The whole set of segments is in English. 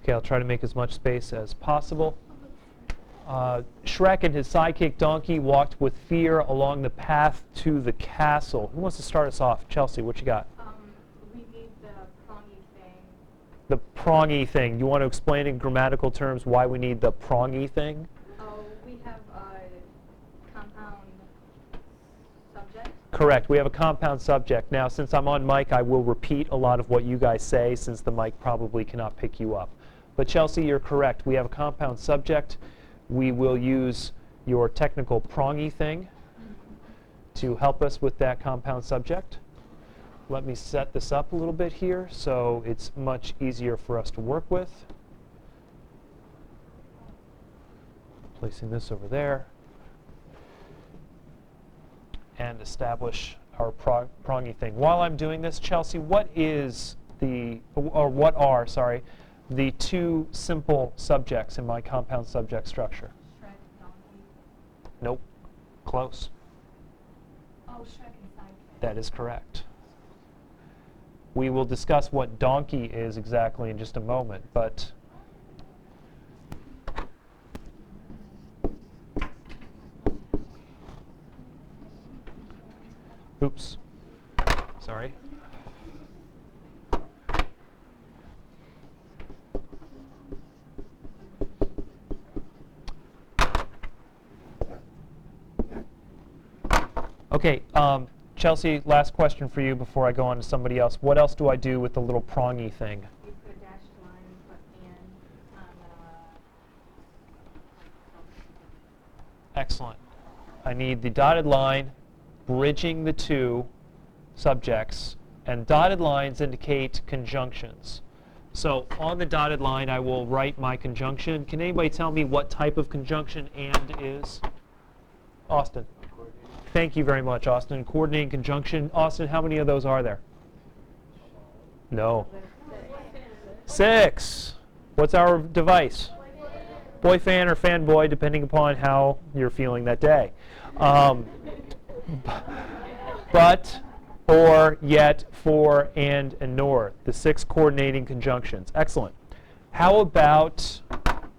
Okay, I'll try to make as much space as possible. Shrek and his sidekick Donkey walked with fear along the path to the castle. Who wants to start us off? Chelsea, what you got? We need the prongy thing. The prongy thing. You want to explain in grammatical terms why we need the prongy thing? Oh, we have a compound subject. Correct. We have a compound subject. Now, since I'm on mic, I will repeat a lot of what you guys say since the mic probably cannot pick you up. But Chelsea, you're correct. We have a compound subject. We will use your technical prongy thing to help us with that compound subject. Let me set this up a little bit here so it's much easier for us to work with. Placing this over there. And establish our prongy thing. While I'm doing this, Chelsea, what are the two simple subjects in my compound subject structure? Shrek, donkey. Nope. Close. Oh, Shrek and sidekick. That is correct. We will discuss what donkey is exactly in just a moment, but oops. Sorry. Okay, Chelsea, last question for you before I go on to somebody else. What else do I do with the little prongy thing? You put a dashed line, put and Excellent. I need the dotted line bridging the two subjects, and dotted lines indicate conjunctions. So on the dotted line, I will write my conjunction. Can anybody tell me what type of conjunction and is? Austin. Thank you very much, Austin. Coordinating conjunction. Austin, how many of those are there? No. 6. What's our device? Boy fan or fanboy, depending upon how you're feeling that day. But, or, yet, for, and nor. The 6 coordinating conjunctions. Excellent. How about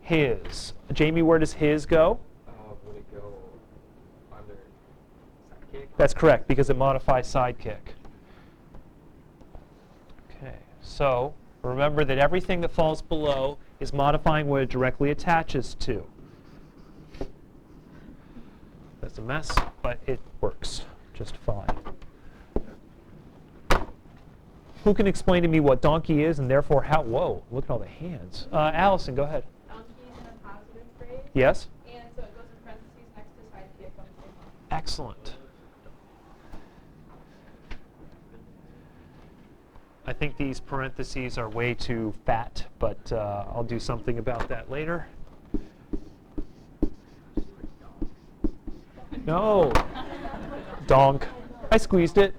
his? Jamie, where does his go? Would it go under sidekick? That's correct, because it modifies sidekick. Okay, so remember that everything that falls below is modifying what it directly attaches to. That's a mess, but it works just fine. Who can explain to me what donkey is and therefore how? Whoa, look at all the hands. Allison, go ahead. Donkey is in a positive phrase. Yes? And so it goes in parentheses next to sidekick on the same line. Excellent. I think these parentheses are way too fat, but I'll do something about that later. No. Donk. I squeezed it.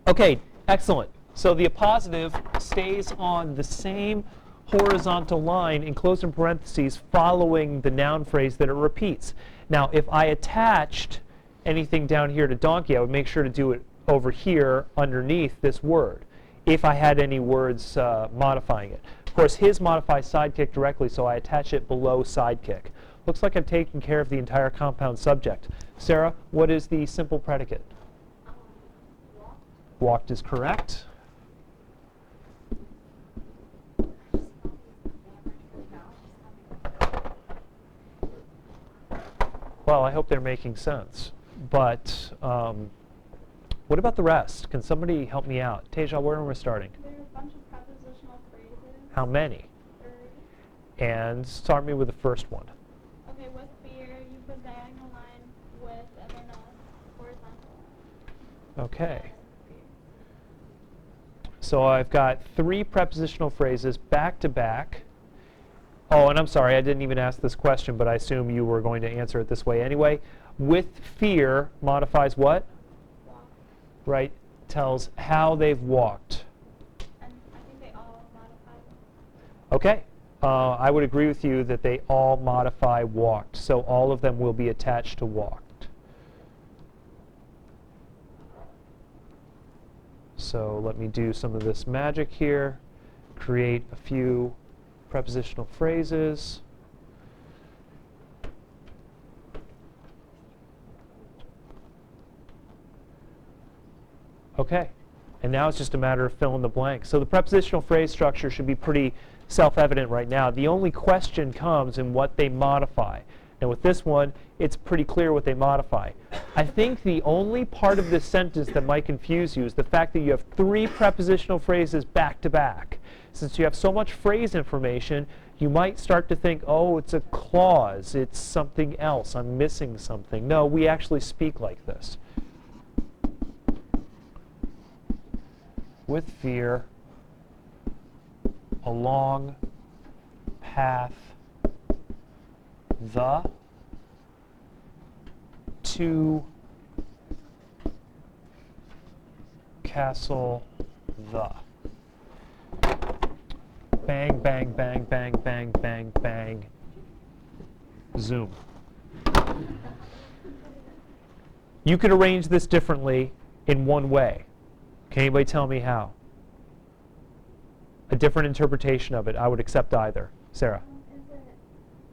Okay, excellent. So the appositive stays on the same horizontal line enclosed in parentheses following the noun phrase that it repeats. Now, if I attached anything down here to donkey, I would make sure to do it over here underneath this word if I had any words modifying it. Of course, his modifies sidekick directly, so I attach it below sidekick. Looks like I've taken care of the entire compound subject. Sarah, what is the simple predicate? walk. Walked is correct. Well, I hope they're making sense. But what about the rest? Can somebody help me out? Teja, where am I starting? There are a bunch of prepositional phrases. How many? 30. And start me with the first one. Okay, with fear, you put diagonal line with and then a horizontal line. Okay. So I've got 3 prepositional phrases back to back. Oh, and I'm sorry, I didn't even ask this question, but I assume you were going to answer it this way anyway. With fear modifies what? Walk. Right? Tells how they've walked. And I think they all modify them. Okay. I would agree with you that they all modify walked. So all of them will be attached to walked. So let me do some of this magic here. Create a few prepositional phrases. Okay, and now it's just a matter of filling the blank. So the prepositional phrase structure should be pretty self-evident right now. The only question comes in what they modify. And with this one, it's pretty clear what they modify. I think the only part of this sentence that might confuse you is the fact that you have 3 prepositional phrases back to back. Since you have so much phrase information, you might start to think, oh, it's a clause, it's something else, I'm missing something. No, we actually speak like this. With fear, along path, the, to, castle, the. Bang, bang, bang, bang, bang, bang, bang, zoom. You could arrange this differently in one way. Can anybody tell me how? A different interpretation of it. I would accept either. Sarah? Is it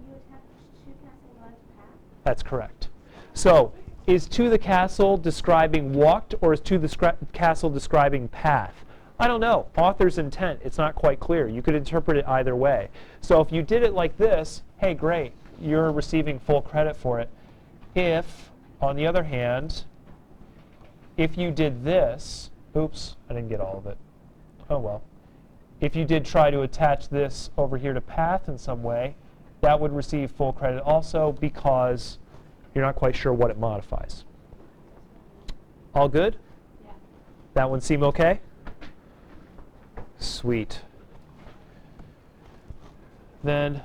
you attach to castle the path? That's correct. So, is to the castle describing walked, or is to the castle describing path? I don't know. Author's intent, it's not quite clear. You could interpret it either way. So if you did it like this, hey, great, you're receiving full credit for it. If, on the other hand, if you did this, oops, I didn't get all of it. Oh well. If you did try to attach this over here to path in some way, that would receive full credit also because you're not quite sure what it modifies. All good? Yeah. That one seem okay? Sweet. Then